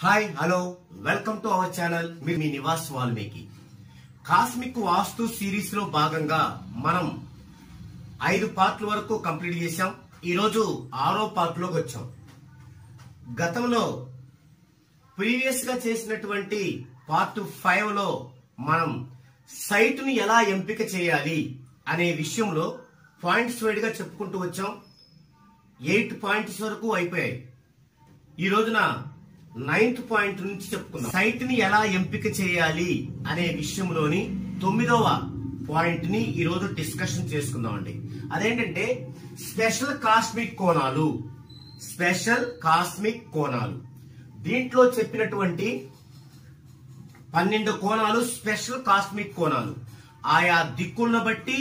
Hi hello welcome to our channel me Nivas Valmiki. Cosmic vastu series లో భాగంగా మనం 5 పార్ట్ల వరకు కంప్లీట్ చేశాం. ఈ రోజు 6వ పార్ట్ లోకి వచ్చాం. గతంలో ప్రీవియస్ గా చేసినటువంటి పార్ట్ 5 లో మనం సైట్ ని ఎలా ఎంపిక చేయాలి అనే విషయంలో పాయింట్స్ వైడ్ గా చెప్పుకుంటూ వచ్చాం. 8 పాయింట్స్ వరకు అయిపోయాయి. ఈ రోజున 9th పాయింట్ నుంచి చెప్పుకుందాం. సైట్ ని ఎలా ఎంపిక చేయాలి అనే విషయంలోని 9వ పాయింట్ ని ఈ రోజు డిస్కషన్ చేసుకుందాం అండి. అదేంటంటే స్పెషల్ కాస్మిక్ కోణాలు. స్పెషల్ కాస్మిక్ కోణాలు దీంట్లో చెప్పినటువంటి 12 కోణాలు స్పెషల్ కాస్మిక్ కోణాలు. ఆయా దిక్కులను బట్టి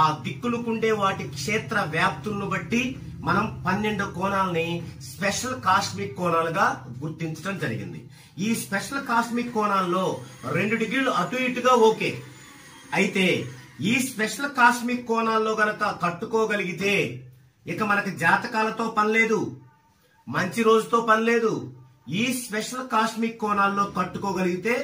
ఆ దిక్కులకుండే వాటి క్షేత్ర వ్యాప్తులను బట్టి మనం 12 కోణాలని స్పెషల్ కాస్మిక్ కోణాలుగా గుర్తించడం జరిగింది. ఈ స్పెషల్ కాస్మిక్ కోణాల్లో 2 డిగ్రీలు అటు ఇటుగా ఓకే. అయితే ఈ స్పెషల్ కాస్మిక్ కోణాల్లో గనక కట్టుకోగలిగితే ఇక మనకి జాతకాలతో పనిలేదు, మంచి రోజుతో పనిలేదు. ఈ స్పెషల్ కాస్మిక్ కోణాల్లో కట్టుకోగలిగితే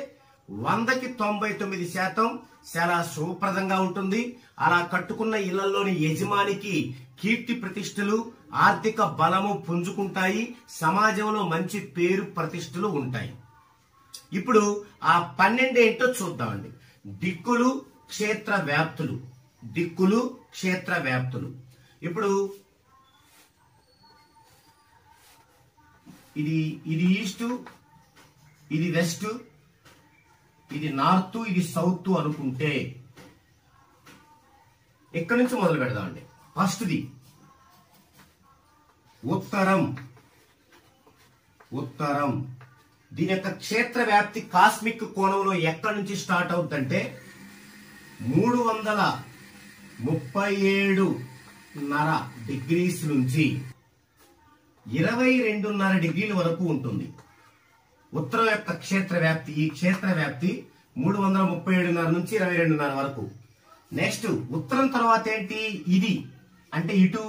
100కి 99% చాలా శుభప్రదంగా ఉంటుంది. అలా కట్టుకున్న ఇళ్లలోని యజమానికి కీర్తి ప్రతిష్టలు, ఆర్థిక బలము పుంజుకుంటాయి. సమాజంలో మంచి పేరు ప్రతిష్టలు ఉంటాయి. ఇప్పుడు ఆ 12 ఏంటో చూద్దామండి. దిక్కులు, క్షేత్ర వ్యాప్తులు. దిక్కులు, క్షేత్ర వ్యాప్తులు. ఇప్పుడు ఇది ఈస్ట్, ఇది వెస్ట్, ఇది నార్త్, ఇది సౌత్ అనుకుంటే ఎక్కడి నుంచి మొదలు పెడదామండి. ఫస్ట్ది ఉత్తరం. ఉత్తరం దీని యొక్క క్షేత్ర వ్యాప్తి కాస్మిక్ కోణంలో ఎక్కడి నుంచి స్టార్ట్ అవుతుందంటే 337.5 డిగ్రీస్ నుంచి 22.5 డిగ్రీల వరకు ఉంటుంది. ఉత్తరం యొక్క క్షేత్ర వ్యాప్తి. ఈ క్షేత్ర వ్యాప్తి 337.5 నుంచి 22.5 వరకు. నెక్స్ట్ ఉత్తరం తర్వాత ఏంటి? ఇది అంటే ఇటు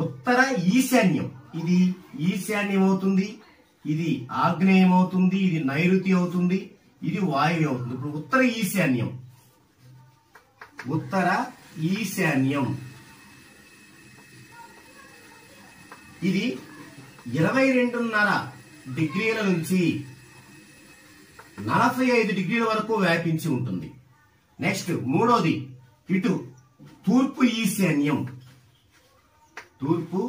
ఉత్తర ఈశాన్యం. ఇది ఈశాన్యం అవుతుంది, ఇది ఆగ్నేయం అవుతుంది, ఇది నైరుతి అవుతుంది, ఇది వాయువ్యం అవుతుంది. ఇప్పుడు ఉత్తర ఈశాన్యం. ఉత్తర ఈశాన్యం ఇది 22.5 డిగ్రీల నుంచి 45 డిగ్రీల వరకు వ్యాపించి ఉంటుంది. నెక్స్ట్ మూడోది ఇటు తూర్పు ఈశాన్యం. తూర్పు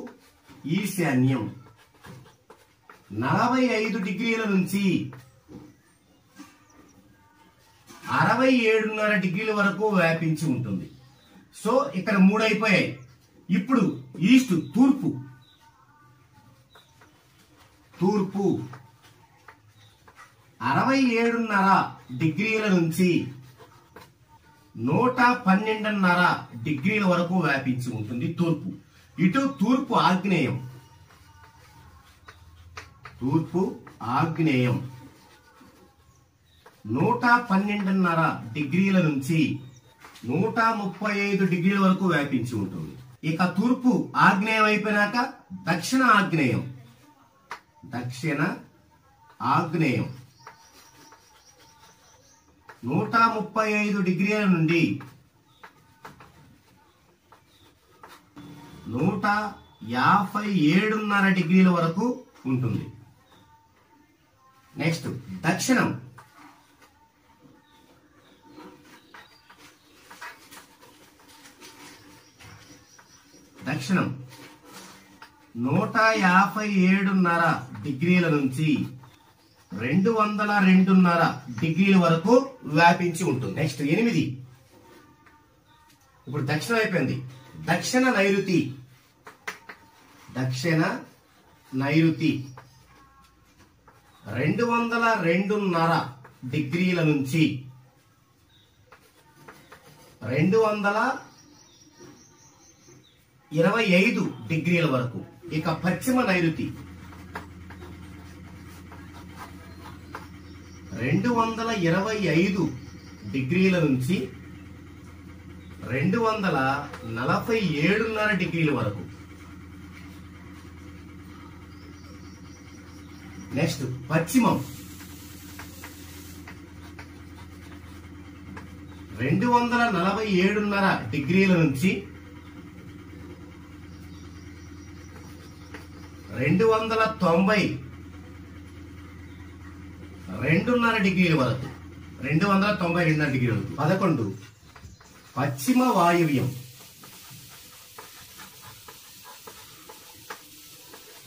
ఈశాన్యం 45 డిగ్రీల నుంచి 67.5 డిగ్రీల వరకు వ్యాపించి ఉంటుంది. సో ఇక్కడ 3 అయిపోయాయి. ఇప్పుడు ఈస్ట్ తూర్పు. తూర్పు 67.5 డిగ్రీల నుంచి 112.5 డిగ్రీల వరకు వ్యాపించి ఉంటుంది తూర్పు. ఇటు తూర్పు ఆగ్నేయం. తూర్పు ఆగ్నేయం 112.5 డిగ్రీల నుంచి 135 డిగ్రీల వరకు వ్యాపించి ఉంటుంది. ఇక తూర్పు ఆగ్నేయం అయిపోయినాక దక్షిణ ఆగ్నేయం. దక్షిణ ఆగ్నేయం 135 డిగ్రీల నుండి 157.5 డిగ్రీల వరకు ఉంటుంది. నెక్స్ట్ దక్షిణం. దక్షిణం 157.5 డిగ్రీల నుంచి 202.5 డిగ్రీల వరకు వ్యాపించి ఉంటుంది. నెక్స్ట్ 8. ఇప్పుడు దక్షిణం అయిపోయింది. దక్షిణ నైరుతి. దక్షిణ నైరుతి 202.5 డిగ్రీల నుంచి 225 డిగ్రీల వరకు. ఇక పశ్చిమ నైరుతి 225 డిగ్రీల నుంచి 247.5 డిగ్రీల వరకు. నెక్స్ట్ పశ్చిమం 247.5 డిగ్రీల నుంచి 292.5 డిగ్రీల వరకు 292.5 డిగ్రీల వరకు 11 పశ్చిమ వాయువ్యం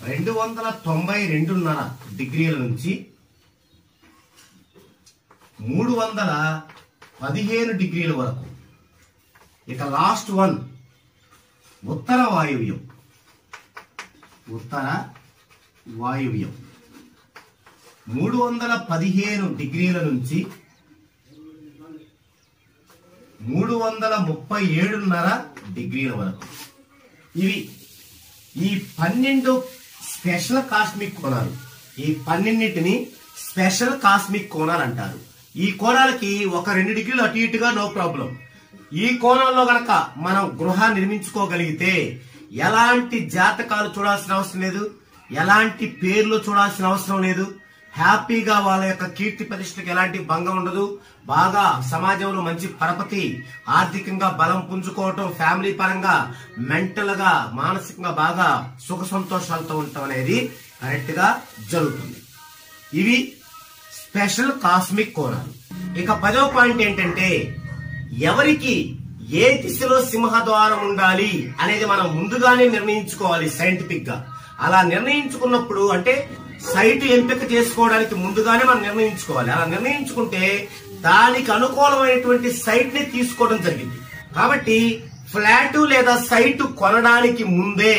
292.5 డిగ్రీల నుంచి 315 డిగ్రీల వరకు. ఇక లాస్ట్ వన్ ఉత్తర వాయువ్యం 315 డిగ్రీల నుంచి 337.5 డిగ్రీల వరకు. ఇవి ఈ 12 స్పెషల్ కాస్మిక్ కోణాలు. ఈ 12ని స్పెషల్ కాస్మిక్ కోణాలు అంటారు. ఈ కోణాలకి 1-2 డిగ్రీలు అటు ఇటుగా నో ప్రాబ్లం. ఈ కోణంలో గనక మనం గృహాన్ని నిర్మించుకోగలిగితే ఎలాంటి జాతకాలు చూడాల్సిన అవసరం లేదు, ఎలాంటి పేర్లు చూడాల్సిన అవసరం లేదు. హ్యాపీగా వాళ్ళ యొక్క కీర్తి ప్రతిష్టకి ఎలాంటి భంగం ఉండదు. బాగా సమాజంలో మంచి పరపతి, ఆర్థికంగా బలం పుంజుకోవటం, ఫ్యామిలీ పరంగా మెంటల్ గా మానసికంగా బాగా సుఖ సంతోషాలతో ఉండటం అనేది కరెక్ట్ గా జరుగుతుంది. ఇవి స్పెషల్ కాస్మిక్ కోణాలు. ఇక 10వ పాయింట్ ఏంటంటే ఎవరికి ఏ దిశలో సింహద్వారం ఉండాలి అనేది మనం ముందుగానే నిర్ణయించుకోవాలి సైంటిఫిక్ గా. అలా నిర్ణయించుకున్నప్పుడు అంటే సైట్ ఎంపిక చేసుకోవడానికి ముందుగానే మనం నిర్ణయించుకోవాలి. అలా నిర్ణయించుకుంటే దానికి అనుకూలమైనటువంటి సైట్ ని తీసుకోవడం జరిగింది. కాబట్టి ఫ్లాట్ లేదా సైట్ కొనడానికి ముందే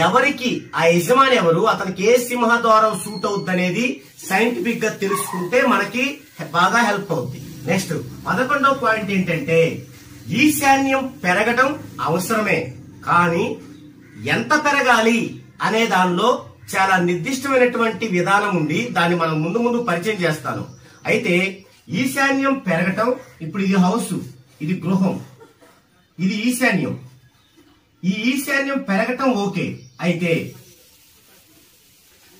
ఎవరికి ఆ యజమాని ఎవరు, అతనికి ఏ సింహద్వారం సూట్ అవుతుంది అనేది సైంటిఫిక్ గా తెలుసుకుంటే మనకి బాగా హెల్ప్ అవుతుంది. నెక్స్ట్ 11వ పాయింట్ ఏంటంటే ఈశాన్యం పెరగటం అవసరమే, కానీ ఎంత పెరగాలి అనే దానిలో చాలా నిర్దిష్టమైనటువంటి విధానం ఉంది. దాన్ని మనం ముందు ముందు పరిచయం చేస్తాను. అయితే ఈశాన్యం పెరగటం, ఇప్పుడు ఇది హౌస్, ఇది గృహం, ఇది ఈశాన్యం. ఈ ఈశాన్యం పెరగటం ఓకే. అయితే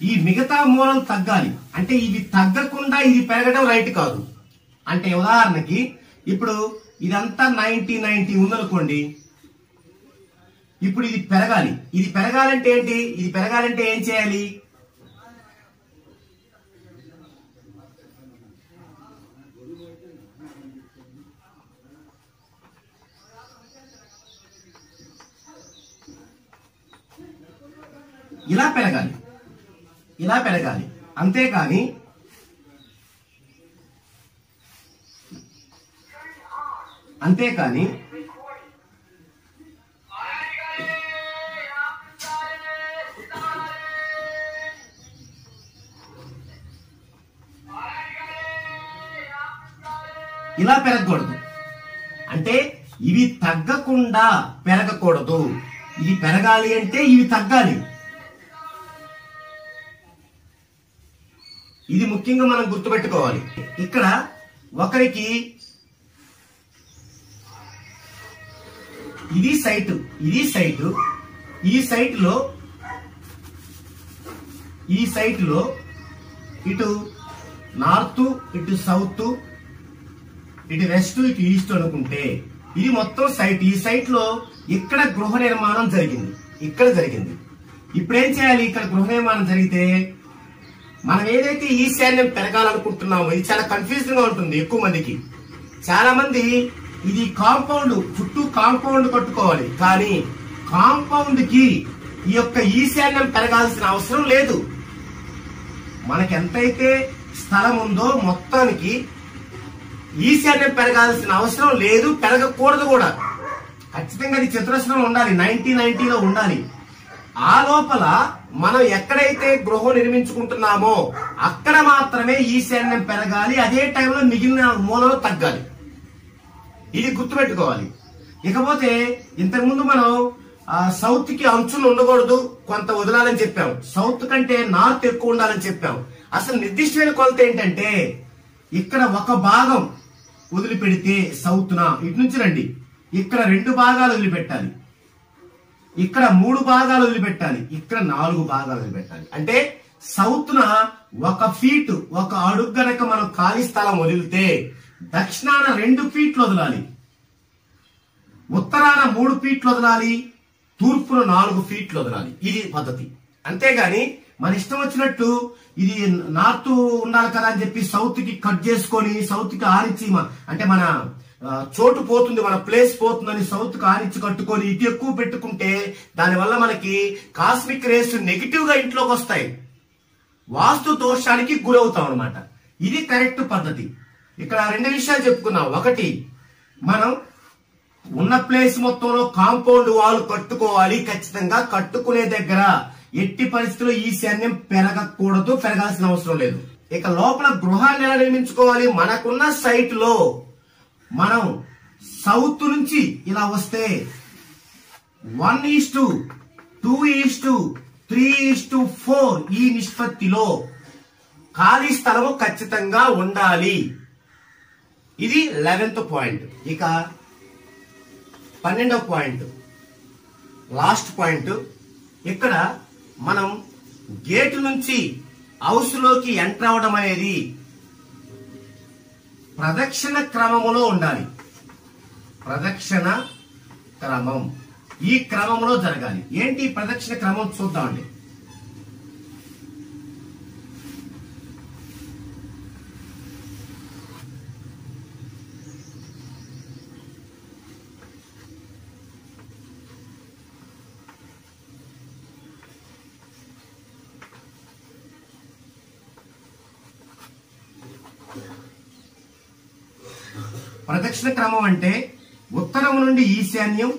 ఈ మిగతా మూలలు తగ్గాలి. అంటే ఇది తగ్గకుండా ఇది పెరగడం రైట్ కాదు. అంటే ఉదాహరణకి ఇప్పుడు ఇదంతా 90 ఉందనుకోండి. ఇప్పుడు ఇది పెరగాలి. ఇది పెరగాలంటే ఏంటి? ఇది పెరగాలంటే ఏం చేయాలి? ఇలా పెరగాలి, ఇలా పెరగాలి. అంతేకాని ఇలా పెరగకూడదు. అంటే ఇవి తగ్గకుండా పెరగకూడదు. ఇది పెరగాలి అంటే ఇవి తగ్గాలి. ఇది ముఖ్యంగా మనం గుర్తుపెట్టుకోవాలి. ఇక్కడ ఒకరికి ఇది సైట్, ఇది సైట్. ఈ సైట్ లో ఇటు నార్త్, ఇటు సౌత్, ఇటు వెస్ట్, ఇటు ఈస్ట్ అనుకుంటే ఇది మొత్తం సైట్. ఈ సైట్ లో ఇక్కడ గృహ నిర్మాణం జరిగింది, ఇక్కడ జరిగింది. ఇప్పుడేం చేయాలి? ఇక్కడ గృహ నిర్మాణం జరిగితే మనం ఏదైతే ఈశాన్యం పెరగాలనుకుంటున్నామో ఇది చాలా కన్ఫ్యూజన్ గా ఉంటుంది ఎక్కువ మందికి. చాలా మంది ఇది కాంపౌండ్, చుట్టూ కాంపౌండ్ కట్టుకోవాలి, కానీ కాంపౌండ్ కి ఈ యొక్క ఈశాన్యం పెరగాల్సిన అవసరం లేదు. మనకి ఎంతైతే స్థలం ఉందో మొత్తానికి ఈశాన్యం పెరగాల్సిన అవసరం లేదు, పెరగకూడదు కూడా. ఖచ్చితంగా అది చతురస్రంలో ఉండాలి, 90-90లో ఉండాలి. ఆ లోపల మనం ఎక్కడైతే గృహం నిర్మించుకుంటున్నామో అక్కడ మాత్రమే ఈశాన్యం పెరగాలి. అదే టైంలో మిగిలిన మూలలు తగ్గాలి. ఇది గుర్తుపెట్టుకోవాలి. ఇకపోతే ఇంతకుముందు మనం సౌత్ కి అంచులు ఉండకూడదు, కొంత వదలాలని చెప్పాం. సౌత్ కంటే నార్త్ ఎక్కువ ఉండాలని చెప్పాం. అసలు నిర్దిష్టమైన కొలత ఏంటంటే ఇక్కడ ఒక భాగం వదిలిపెడితే సౌత్ న ఇటు నుంచి రండి, ఇక్కడ 2 భాగాలు వదిలిపెట్టాలి, ఇక్కడ 3 భాగాలు వదిలిపెట్టాలి, ఇక్కడ 4 భాగాలు వదిలిపెట్టాలి. అంటే సౌత్ న 1 ఫీట్, 1 అడుగు గనక మనం ఖాళీ స్థలం వదిలితే దక్షిణాన 2 ఫీట్లు వదలాలి, ఉత్తరాన 3 ఫీట్లు వదలాలి, తూర్పున 4 ఫీట్లు వదలాలి. ఇది పద్ధతి. అంతేగాని మన ఇష్టం వచ్చినట్టు ఇది నార్త్ ఉండాలి కదా అని చెప్పి సౌత్ కి కట్ చేసుకొని సౌత్ కి ఆరించి అంటే మన చోటు పోతుంది, మన ప్లేస్ పోతుందని సౌత్ కి ఆరించి కట్టుకొని ఇటు ఎక్కువ పెట్టుకుంటే దానివల్ల మనకి కాస్మిక్ రేస్ నెగిటివ్ గా ఇంట్లోకి వస్తాయి, వాస్తు దోషానికి గురవుతాం అనమాట. ఇది కరెక్ట్ పద్ధతి. ఇక్కడ 2 విషయాలు చెప్పుకున్నాం. ఒకటి, మనం ఉన్న ప్లేస్ మొత్తంలో కాంపౌండ్ వాల్ కట్టుకోవాలి ఖచ్చితంగా. కట్టుకునే దగ్గర ఎట్టి పరిస్థితుల్లో ఈశాన్యం పెరగకూడదు, పెరగాల్సిన అవసరం లేదు. ఇక లోపల గృహాన్ని ఎలా నిర్మించుకోవాలి? మనకున్న సైట్ లో మనం సౌత్ నుంచి ఇలా వస్తే 1:2:3:4 ఈ నిష్పత్తిలో ఖాళీ స్థలము ఖచ్చితంగా ఉండాలి. ఇది 11th పాయింట్. ఇక 12వ పాయింట్, లాస్ట్ పాయింట్. ఇక్కడ మనం గేటు నుంచి హౌస్ లోకి ఎంటర్ అవడం అనేది ప్రదక్షిణ క్రమములో ఉండాలి. ప్రదక్షిణ క్రమం, ఈ క్రమంలో జరగాలి. ఏంటి ప్రదక్షిణ క్రమం చూద్దామండి. ప్రదక్షిణ క్రమం అంటే ఉత్తరం నుండి ఈశాన్యం,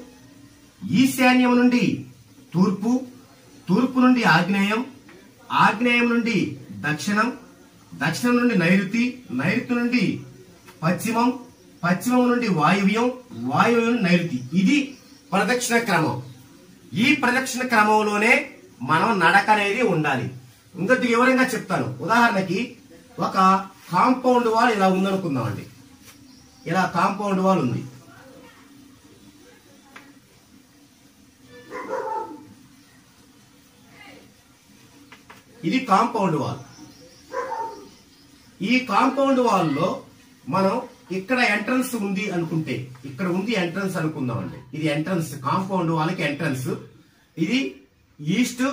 ఈశాన్యం నుండి తూర్పు, తూర్పు నుండి ఆగ్నేయం, ఆగ్నేయం నుండి దక్షిణం, దక్షిణం నుండి నైరుతి, నైరుతి నుండి పశ్చిమం, పశ్చిమం నుండి వాయువ్యం, వాయువ్యం నుండి నైరుతి. ఇది ప్రదక్షిణ క్రమం. ఈ ప్రదక్షిణ క్రమంలోనే మనం నడక అనేది ఉండాలి. ఇంకొకటి వివరంగా చెప్తాను. ఉదాహరణకి ఒక కాంపౌండ్ వాల్ ఇలా ఉందనుకుందామండి. ఇలా కాంపౌండ్ వాల్ ఉంది. ఇది కాంపౌండ్ వాల్. ఈ కాంపౌండ్ వాల్ లో మనం ఇక్కడ ఎంట్రన్స్ ఉంది అనుకుంటే, ఇక్కడ ఉంది ఎంట్రన్స్ అనుకుందామండి. ఇది ఎంట్రన్స్, కాంపౌండ్ వాల్కి ఎంట్రన్స్. ఇది ఈస్ట్,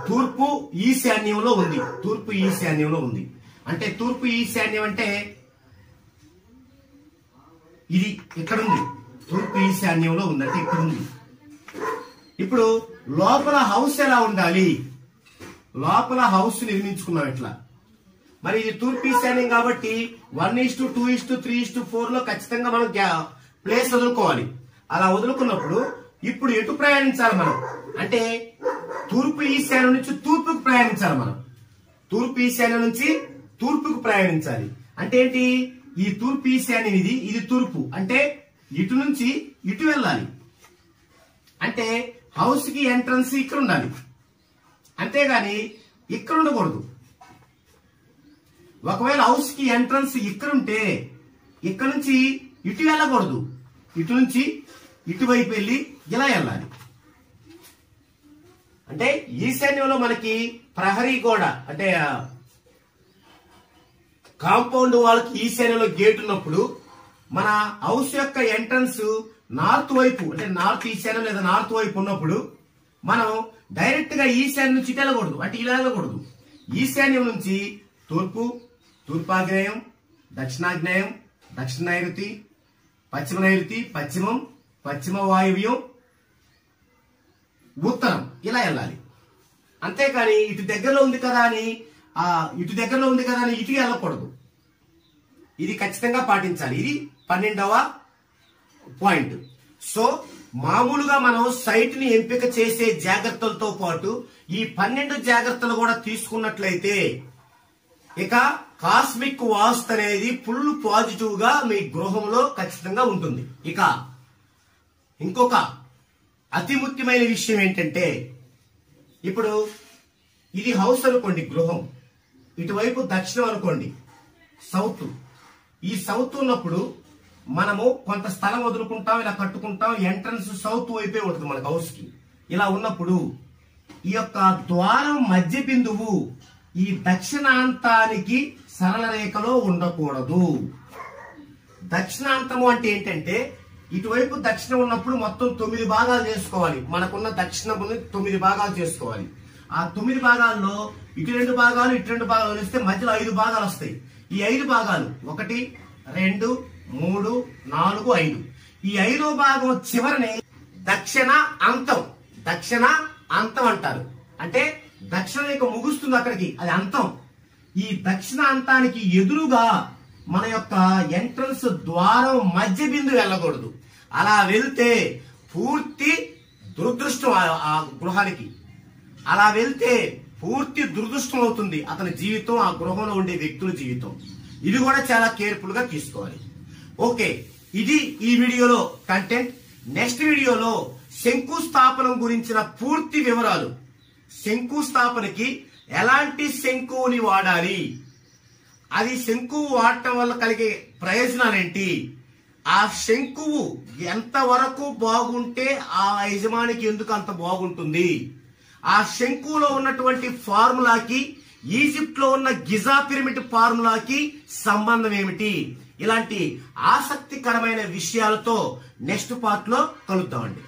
తూర్పు ఈశాన్యంలో ఉంది. తూర్పు ఈశాన్యంలో ఉంది అంటే తూర్పు ఈశాన్యం అంటే ఇది ఇక్కడ ఉంది. తూర్పు ఈశాన్యంలో ఉందంటే ఇక్కడ ఉంది. ఇప్పుడు లోపల హౌస్ ఎలా ఉండాలి? లోపల హౌస్ నిర్మించుకున్నాం ఇట్లా. మరి ఇది తూర్పు ఈశాన్యం కాబట్టి 1:2:3:4 లో ఖచ్చితంగా మనం ప్లేస్ వదులుకోవాలి. అలా వదులుకున్నప్పుడు ఇప్పుడు ఎటు ప్రయాణించాలి మనం అంటే తూర్పు ఈశాన్యం నుంచి తూర్పుకు ప్రయాణించాలి. మనం తూర్పు ఈశాన్యం నుంచి తూర్పుకు ప్రయాణించాలి. అంటే ఏంటి? ఈ తూర్పు ఈశాన్యం ఇది తూర్పు అంటే ఇటు నుంచి ఇటు వెళ్ళాలి. అంటే హౌస్ కి ఎంట్రన్స్ ఇక్కడ ఉండాలి, అంతేగాని ఇక్కడ ఉండకూడదు. ఒకవేళ హౌస్ కి ఎంట్రన్స్ ఇక్కడ ఉంటే ఇక్కడ నుంచి ఇటు వెళ్ళకూడదు, ఇటు నుంచి ఇటువైపు వెళ్ళి ఇలా వెళ్ళాలి. అంటే ఈశాన్యంలో మనకి ప్రహరీ గోడ అంటే కాంపౌండ్ వాళ్ళకి ఈశాన్యంలో గేట్ ఉన్నప్పుడు మన హౌస్ యొక్క ఎంట్రన్స్ నార్త్ వైపు అంటే నార్త్ ఈశాన్యం లేదా నార్త్ వైపు ఉన్నప్పుడు మనం డైరెక్ట్ గా ఈశాన్యం నుంచి ఇటు వెళ్ళకూడదు, అంటే ఇలా వెళ్ళకూడదు. ఈశాన్యం నుంచి తూర్పు, తూర్పాగ్నేయం, దక్షిణాగ్నేయం, దక్షిణ నైరుతి, పశ్చిమ నైరుతి, పశ్చిమం, పశ్చిమ వాయువ్యం, ఉత్తరం ఇలా వెళ్ళాలి. అంతేకాని ఇటు దగ్గరలో ఉంది కదా అని ఇటు వెళ్ళకూడదు. ఇది ఖచ్చితంగా పాటించాలి. ఇది 12వ పాయింట్. సో మామూలుగా మనం సైట్ ని ఎంపిక చేసే జాగ్రత్తలతో పాటు ఈ 12 జాగ్రత్తలు కూడా తీసుకున్నట్లయితే ఇక కాస్మిక్ వాస్తు అనేది ఫుల్ పాజిటివ్ గా మీ గృహంలో ఖచ్చితంగా ఉంటుంది. ఇక ఇంకొక అతి ముఖ్యమైన విషయం ఏంటంటే, ఇప్పుడు ఇది హౌస్ అనుకోండి, గృహం ఇటువైపు దక్షిణం అనుకోండి, సౌత్. ఈ సౌత్ ఉన్నప్పుడు మనము కొంత స్థలం వదులుకుంటాం, ఇలా కట్టుకుంటాం. ఎంట్రన్స్ సౌత్ వైపే ఉంటుంది మనకు హౌస్ కి. ఇలా ఉన్నప్పుడు ఈ యొక్క ద్వారం మధ్య బిందువు ఈ దక్షిణాంతానికి సరళ రేఖలో ఉండకూడదు. దక్షిణాంతము అంటే ఏంటంటే ఇటువైపు దక్షిణం ఉన్నప్పుడు మొత్తం 9 భాగాలు చేసుకోవాలి. మనకున్న దక్షిణముని 9 భాగాలు చేసుకోవాలి. ఆ 9 భాగాల్లో ఇటు 2 భాగాలు ఇటు 2 భాగాలు వేస్తే మధ్యలో 5 భాగాలు వస్తాయి. ఈ 5 భాగాలు 1 2 3 4 5. ఈ 5వ భాగం చివరని దక్షిణ అంతం అంటారు. అంటే దక్షిణ రేఖ ముగుస్తుంది అక్కడికి, అది అంతం. ఈ దక్షిణ అంతానికి ఎదురుగా మన యొక్క ఎంట్రన్స్ ద్వారం మధ్య బిందు వెళ్ళకూడదు. అలా వెళ్తే పూర్తి దురదృష్టం ఆ గృహానికి. అలా వెళ్తే పూర్తి దురదృష్టం అవుతుంది అతని జీవితం, ఆ గృహంలో ఉండే వ్యక్తుల జీవితం. ఇది కూడా చాలా కేర్ఫుల్ గా తీసుకోవాలి. ఓకే, ఇది ఈ వీడియోలో కంటెంట్. నెక్స్ట్ వీడియోలో శంకుస్థాపనం గురించిన పూర్తి వివరాలు, శంకుస్థాపనకి ఎలాంటి శంకువుని వాడాలి, అది శంకువు వాడటం వల్ల కలిగే ప్రయోజనాలేంటి, ఆ శంకువు ఎంత వరకు బాగుంటే ఆ యజమానికి ఎందుకు అంత బాగుంటుంది, ఆ శంకువులో ఉన్నటువంటి ఫార్ములాకి ఈజిప్ట్ లో ఉన్న గిజా పిరమిడ్ ఫార్ములాకి సంబంధం ఏమిటి, ఇలాంటి ఆసక్తికరమైన విషయాలతో నెక్స్ట్ పార్ట్ లో కలుద్దామండి.